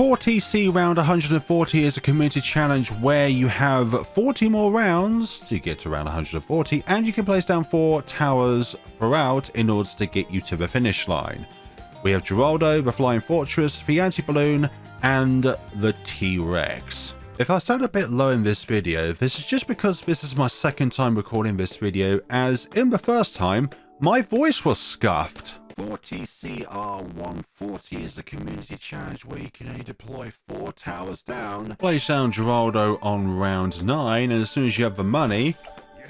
40C round 140 is a community challenge where you have 40 more rounds to get to round 140, and you can place down 4 towers throughout in order to get you to the finish line. We have Geraldo, the Flying Fortress, the Anti Bloon, and the T-Rex. If I sound a bit low in this video, this is just because this is my second time recording this video, as in the first time, my voice was scuffed. 40CR140 is a community challenge where you can only deploy 4 towers down. Place down Geraldo on round 9, and as soon as you have the money,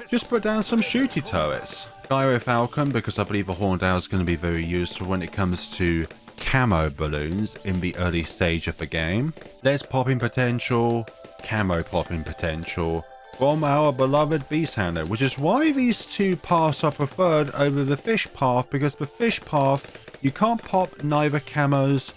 just put down some shooty turrets. Gyro Falcon, because I believe the Horned Owl is going to be very useful when it comes to camo balloons in the early stage of the game. There's popping potential, camo popping potential from our beloved beast handler, which is why these 2 paths are preferred over the fish path, because the fish path you can't pop neither camos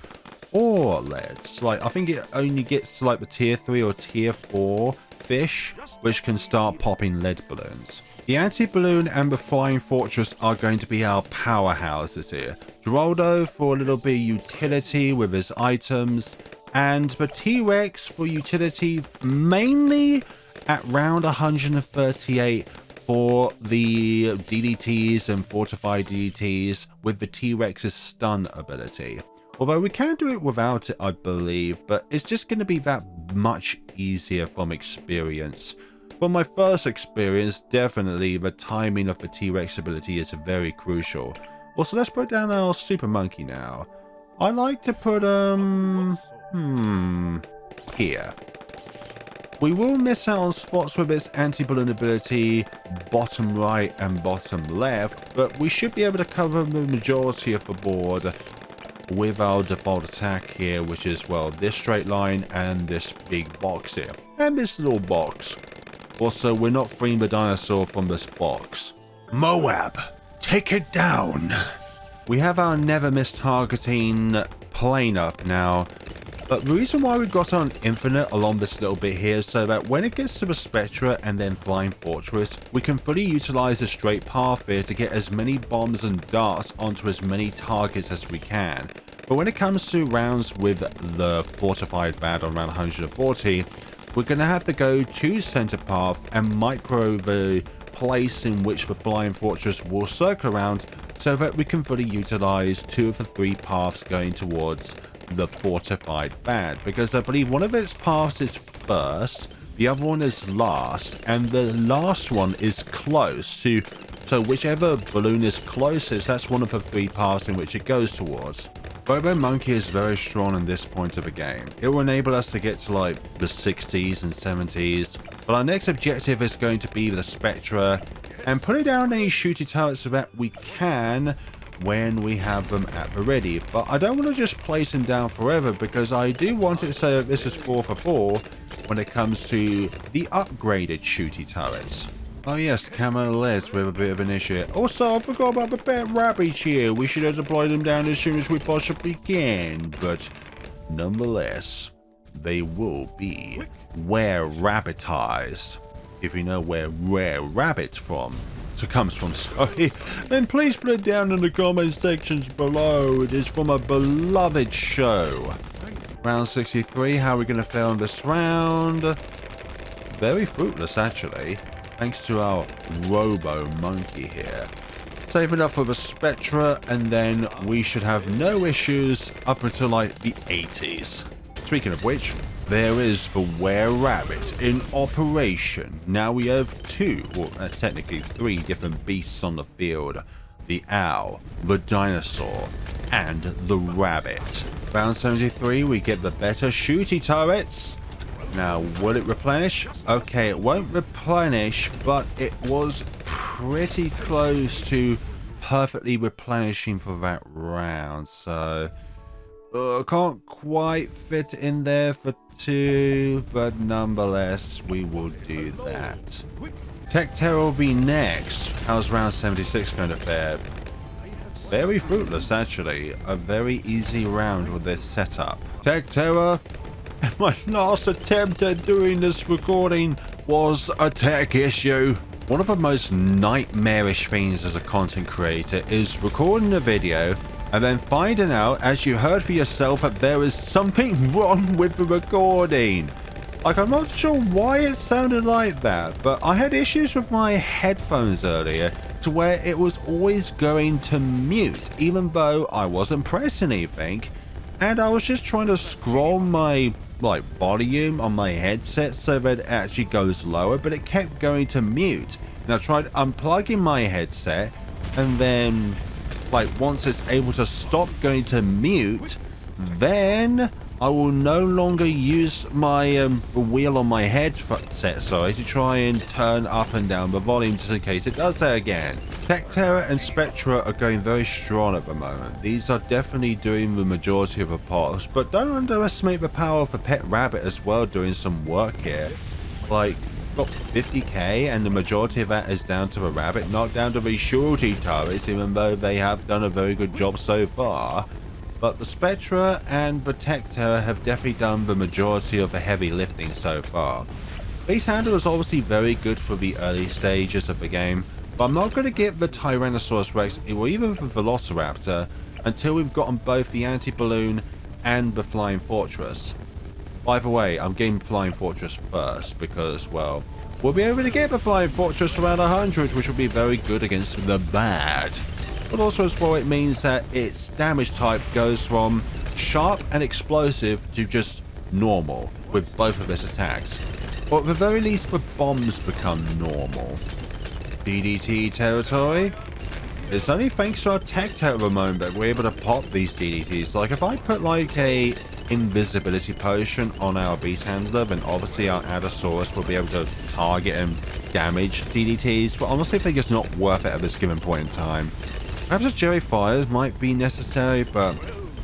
or leads. Like, I think it only gets to like the tier 3 or tier 4 fish which can start popping lead balloons. The Anti Bloon and the Flying Fortress are going to be our powerhouses here. Geraldo for a little bit of utility with his items, and the T-Rex for utility mainly at round 138 for the DDTs and fortified DDTs with the T-Rex's stun ability. Although we can do it without it, I believe, but it's just going to be that much easier from experience. From my first experience, definitely the timing of the T-Rex ability is very crucial. Also, let's put down our Super Monkey now. I like to put, here. We will miss out on spots with its anti-balloon ability, bottom right and bottom left, but we should be able to cover the majority of the board with our default attack here, which is, well, this straight line and this big box here, and this little box. Also, we're not freeing the dinosaur from this box. Moab, take it down! We have our never miss targeting plane up now. But the reason why we've got on infinite along this little bit here is so that when it gets to the Spectra and then Flying Fortress, we can fully utilize the straight path here to get as many bombs and darts onto as many targets as we can. But when it comes to rounds with the fortified bad on round 140, we're going to have to go to center path and micro the place in which the Flying Fortress will circle around so that we can fully utilize 2 of the 3 paths going towards the fortified bad, because I believe one of its paths is first, the other one is last, and the last one is close to, so whichever balloon is closest, that's one of the 3 paths in which it goes towards. Robo Monkey is very strong in this point of the game. It will enable us to get to like the 60s and 70s, but our next objective is going to be the Spectra and putting down any shooty turrets so that we can when we have them at the ready. But I don't want to just place them down forever, because I do want it so that this is 4 for 4 when it comes to the upgraded shooty turrets. Oh yes, camo leads with a bit of an issue. Also, I forgot about the pet rabbits here. We should have deployed them down as soon as we possibly can, but nonetheless, they will be were-rabbitized. If you know where rare rabbit comes from, sorry, then please put it down in the comment sections below. It is from a beloved show. Round 63, how are we going to fail in this round? Very fruitless, actually, thanks to our Robo Monkey here. Save it up for the Spectra, and then we should have no issues up until like the 80s. Speaking of which, there is the were-rabbit in operation. Now we have 2, or technically 3 different beasts on the field. The owl, the dinosaur, and the rabbit. Round 73, we get the better shooty turrets. Now, will it replenish? Okay, it won't replenish, but it was pretty close to perfectly replenishing for that round. So, can't quite fit in there for 2, but nonetheless, we will do that. Tech Terror will be next. How's round 76 going to fare? Very fruitless, actually. A very easy round with this setup. Tech Terror, my last attempt at doing this recording was a tech issue. One of the most nightmarish things as a content creator is recording a video and then finding out, as you heard for yourself, that there is something wrong with the recording. Like, I'm not sure why it sounded like that, but I had issues with my headphones earlier to where it was always going to mute, even though I wasn't pressing anything, and I was just trying to scroll my volume on my headset so that it actually goes lower, but it kept going to mute. And I tried unplugging my headset, and then once it's able to stop going to mute, then I will no longer use my wheel on my headset, to try and turn up and down the volume just in case it does that again. Tech Terror and Spectra are going very strong at the moment. These are definitely doing the majority of the pops, but don't underestimate the power of the Pet Rabbit as well doing some work here. Like, got 50k, and the majority of that is down to the rabbit, not down to the shorty turrets, even though they have done a very good job so far. But the Spectra and the Tech Terror have definitely done the majority of the heavy lifting so far. Beast Handler is obviously very good for the early stages of the game, but I'm not going to get the Tyrannosaurus Rex or even the Velociraptor until we've gotten both the Anti Bloon and the Flying Fortress. By the way, I'm getting Flying Fortress first because, well, we'll be able to get the Flying Fortress around 100, which will be very good against the bad. But also as well, it means that its damage type goes from sharp and explosive to just normal with both of its attacks. Or at the very least, the bombs become normal. DDT territory. It's only thanks to our Tech Terror at the moment that we're able to pop these DDTs. Like, if I put like a invisibility potion on our Beast Handler, then obviously our Allosaurus will be able to target and damage DDTs, but honestly, I think it's not worth it at this given point in time. Perhaps a Jerry Fires might be necessary, but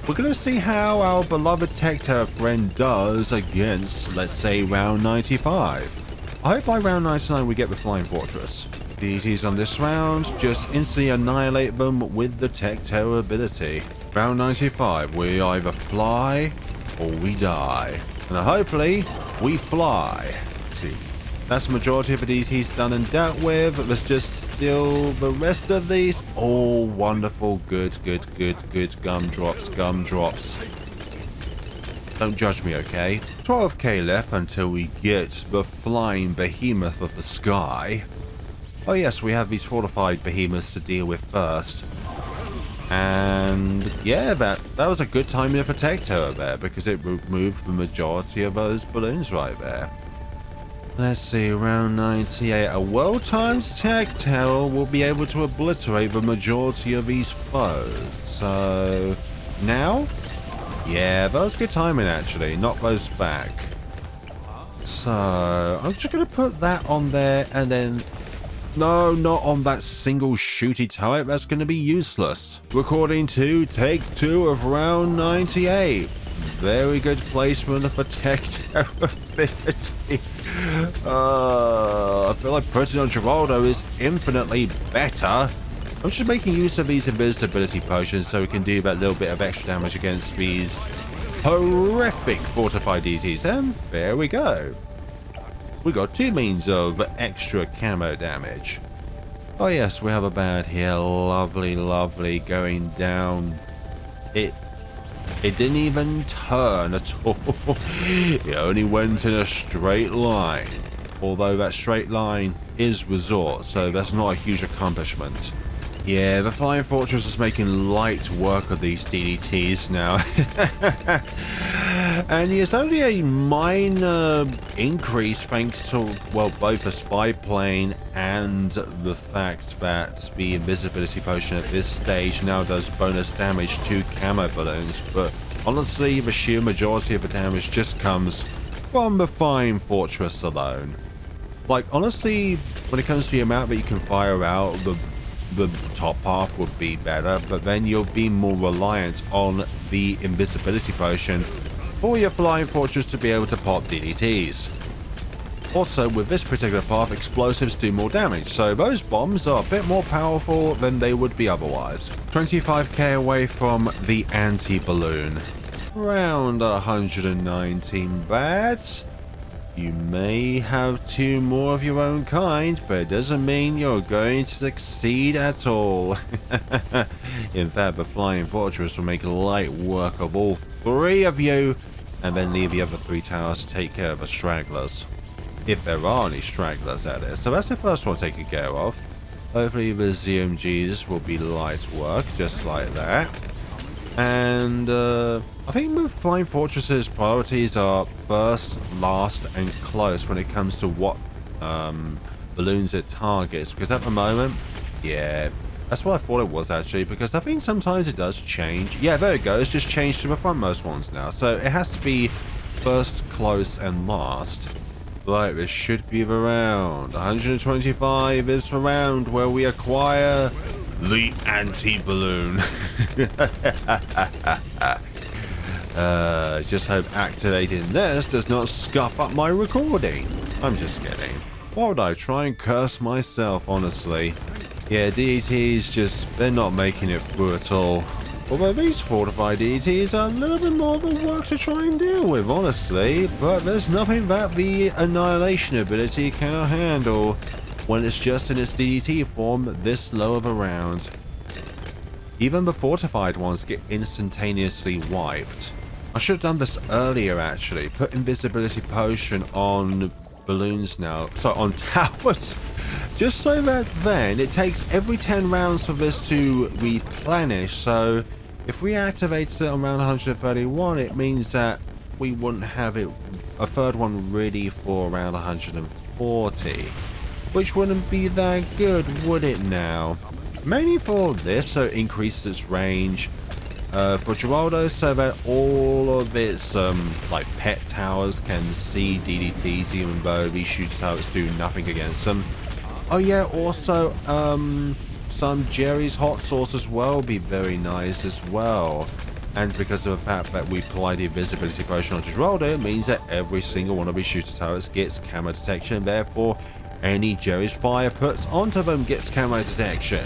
we're going to see how our beloved Tech Terror friend does against, let's say, round 95. I hope by round 99 we get the Flying Fortress. DDTs on this round, just instantly annihilate them with the Tech Terror ability. Round 95, we either fly or we die. And hopefully, we fly. See, that's the majority of the DDTs done and dealt with. There's just still the rest of these. Oh, wonderful. Good. Gumdrops. Don't judge me, okay? 12k left until we get the flying behemoth of the sky. Oh yes, we have these fortified behemoths to deal with first. And yeah, that was a good timing for Tech Terror there, because it removed the majority of those balloons right there. Let's see, round 98. A well-timed Tech Terror will be able to obliterate the majority of these foes. So, now? Yeah, that was good timing actually. Knock those back. So, I'm just going to put that on there and then... No, not on that single shooty turret. That's going to be useless. According to take 2 of round 98. Very good placement of a Tech Terror ability. I feel like putting on Geraldo is infinitely better. I'm just making use of these invisibility potions so we can do that little bit of extra damage against these horrific fortified DTs. And there we go. We got 2 means of extra camo damage. Oh yes, we have a bad here. Lovely going down. It didn't even turn at all. It only went in a straight line. Although that straight line is resort, so that's not a huge accomplishment. Yeah, the Flying Fortress is making light work of these DDTs now. And it's only a minor increase thanks to, well, both the spy plane and the fact that the invisibility potion at this stage now does bonus damage to camo balloons. But honestly, the sheer majority of the damage just comes from the Flying Fortress alone. Like, honestly, when it comes to the amount that you can fire out, the top half would be better, but then you'll be more reliant on the invisibility potion for your Flying Fortress to be able to pop DDTs. Also, with this particular path, explosives do more damage, so those bombs are a bit more powerful than they would be otherwise. 25k away from the Anti Bloon. Round 119 bats. You may have 2 more of your own kind, but it doesn't mean you're going to succeed at all. In fact, the Flying Fortress will make light work of all 3 of you, and then leave the other 3 towers to take care of the stragglers. If there are any stragglers out there. So that's the first one taken care of. Hopefully the ZMGs will be light work, just like that. And I think with Flying Fortresses, priorities are first, last, and close when it comes to what balloons it targets. Because at the moment, yeah, that's what I thought it was actually. Because I think sometimes it does change. Yeah, there it goes. Just changed to the frontmost ones now. So it has to be first, close, and last. Right, this should be the round. 125 is the round where we acquire the anti-balloon. Just hope activating this does not scuff up my recording. I'm just kidding. Why would I try and curse myself, honestly? Yeah, DETs just, they're not making it through at all. Although these fortified DETs are a little bit more of a work to try and deal with, honestly. But there's nothing that the Annihilation ability cannot handle when it's just in its DET form this low of a round. Even the fortified ones get instantaneously wiped. I should have done this earlier actually. Put invisibility potion on balloons now. So on towers. Just so that then it takes every 10 rounds for this to replenish. So if we activate it on round 131, it means that we wouldn't have it a third one ready for around 140. Which wouldn't be that good, would it now? Mainly for this, so it increases its range. For Geraldo, so that all of its like pet towers can see DDTs, even though these shooter towers do nothing against them. Oh yeah, also some Jerry's hot sauce as well would be very nice as well. And because of the fact that we apply the invisibility potion onto Geraldo, it means that every single one of these shooter towers gets camo detection. Therefore, any Jerry's fire puts onto them gets camo detection.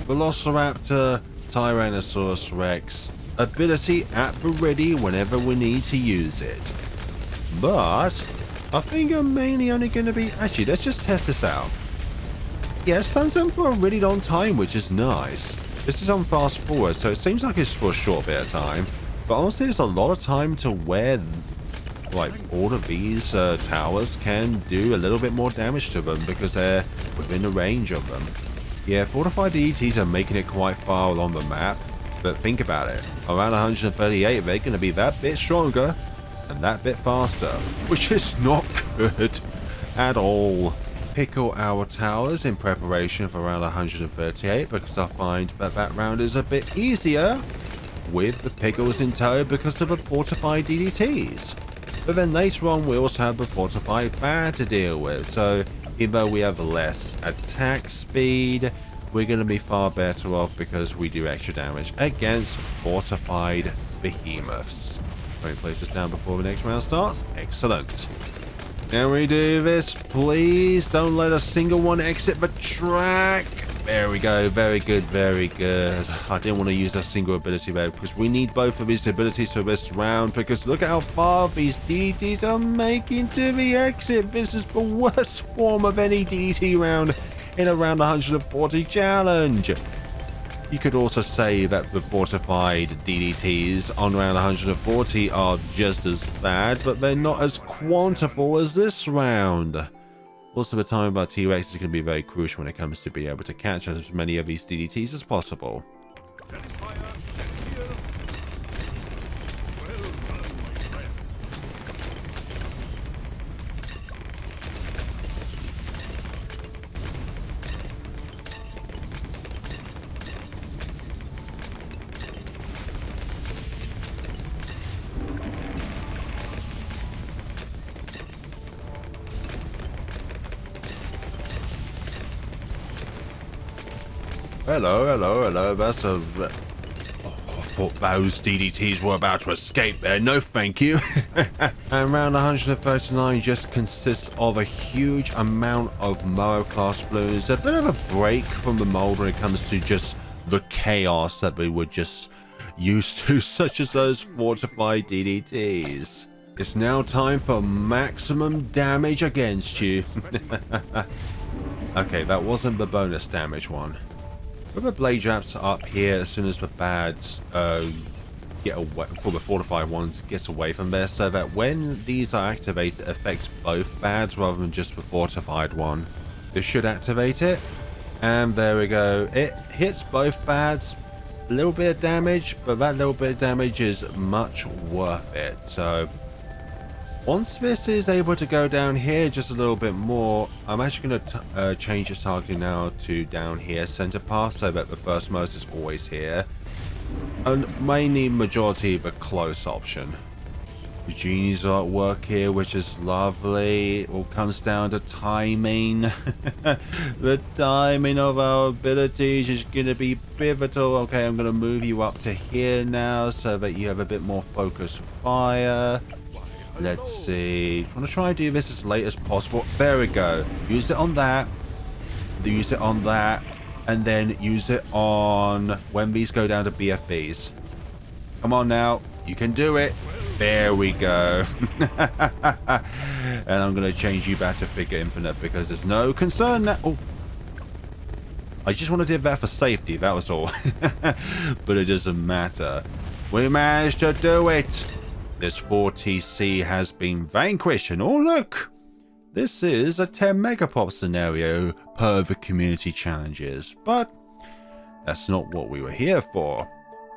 Velociraptor, Tyrannosaurus Rex, ability at the ready whenever we need to use it. But I think I'm mainly only going to be... Actually, let's just test this out. Yeah, it stands them for a really long time, which is nice. This is on fast forward, so it seems like it's for a short bit of time. But honestly, there's a lot of time to where, like, all of these towers can do a little bit more damage to them because they're within the range of them. Yeah, fortified DETs are making it quite far along the map. But think about it. Around 138, they're going to be that bit stronger and that bit faster. Which is not good at all. Pickle our towers in preparation for round 138 because I find that that round is a bit easier with the pickles in tow because of the fortified DDTs. But then later on we also have the fortified bat to deal with, so even though we have less attack speed, we're going to be far better off because we do extra damage against fortified behemoths. Let me place this down before the next round starts. Excellent. Can we do this, please? Don't let a single one exit the track. There we go. Very good, very good. I didn't want to use a single ability there because we need both of these abilities for this round because look at how far these DDTs are making to the exit. This is the worst form of any DDT round in a round 140 challenge. You could also say that the fortified DDTs on round 140 are just as bad, but they're not as quantifiable as this round. Also, the time of our T-Rex is going to be very crucial when it comes to being able to catch as many of these DDTs as possible. Hello, hello, hello. That's a... Oh, I thought those DDTs were about to escape there. No, thank you. And round 139 just consists of a huge amount of Moa class balloons. A bit of a break from the mold when it comes to just the chaos that we were just used to, such as those fortified DDTs. It's now time for maximum damage against you. Okay, that wasn't the bonus damage one. Put the blade traps up here as soon as the bads get away, before the fortified ones gets away from there, so that when these are activated, it affects both bads rather than just the fortified one. This should activate it, and there we go. It hits both bads. A little bit of damage, but that little bit of damage is much worth it. So once this is able to go down here just a little bit more, I'm actually going to change the target now to down here, center path, so that the first most is always here. And mainly majority of a close option. The genies are at work here, which is lovely. It all comes down to timing. The timing of our abilities is going to be pivotal. Okay, I'm going to move you up to here now so that you have a bit more focused fire. Let's see. I want to try and do this as late as possible. There we go. Use it on that. Use it on that. And then use it on when these go down to BFBs. Come on now. You can do it. There we go. And I'm going to change you back to Figure Infinite because there's no concern now. Oh. I just want to do that for safety. That was all. But it doesn't matter. We managed to do it. This 4TC has been vanquished. And oh, look. This is a 10 megapop scenario per the community challenges, but that's not what we were here for.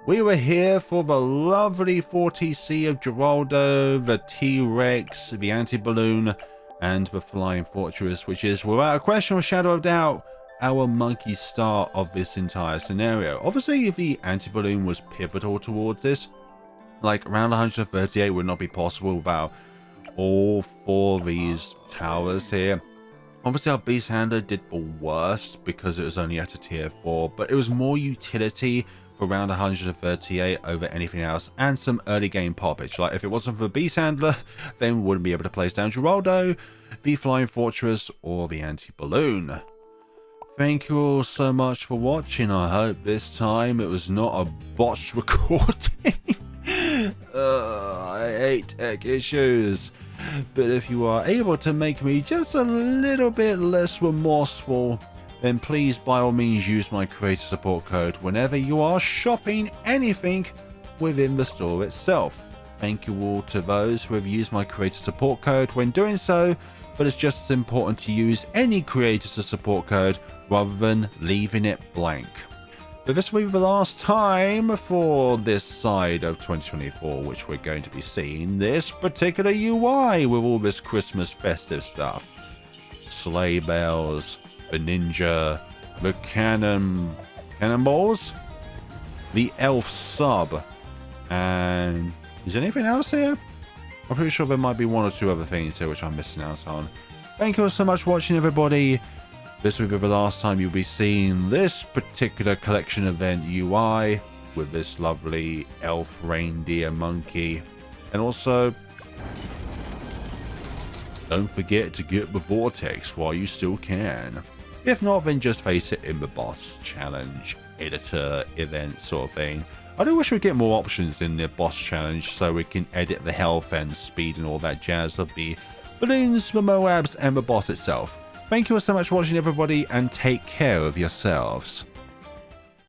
We were here for the lovely 4TC of Geraldo, the T-Rex, the Anti Bloon, and the Flying Fortress, which is, without a question or shadow of doubt, our monkey star of this entire scenario. Obviously, the Anti Bloon was pivotal towards this. Like, round 138 would not be possible without all four of these towers here. Obviously our beast handler did the worst because it was only at a tier 4, but it was more utility for round 138 over anything else, and some early game poppage. Like, if it wasn't for the beast handler, then we wouldn't be able to place down Geraldo, the Flying Fortress, or the Anti Bloon. Thank you all so much for watching. I hope this time it was not a botched recording. I hate tech issues. But if you are able to make me just a little bit less remorseful, then please by all means use my creator support code whenever you are shopping anything within the store itself. Thank you all to those who have used my creator support code when doing so, but it's just as important to use any creator support code rather than leaving it blank. But this will be the last time for this side of 2024, which we're going to be seeing this particular UI with all this Christmas festive stuff. Sleigh bells, the ninja, the cannonballs, the elf sub, and is there anything else here? I'm pretty sure there might be one or two other things here which I'm missing out on. Thank you all so much for watching, everybody. This will be the last time you'll be seeing this particular collection event UI with this lovely elf reindeer monkey. And also, don't forget to get the vortex while you still can. If not, then just face it in the boss challenge, editor, event sort of thing. I do wish we'd get more options in the boss challenge so we can edit the health and speed and all that jazz of the balloons, the Moabs, and the boss itself. Thank you all so much for watching, everybody, and take care of yourselves.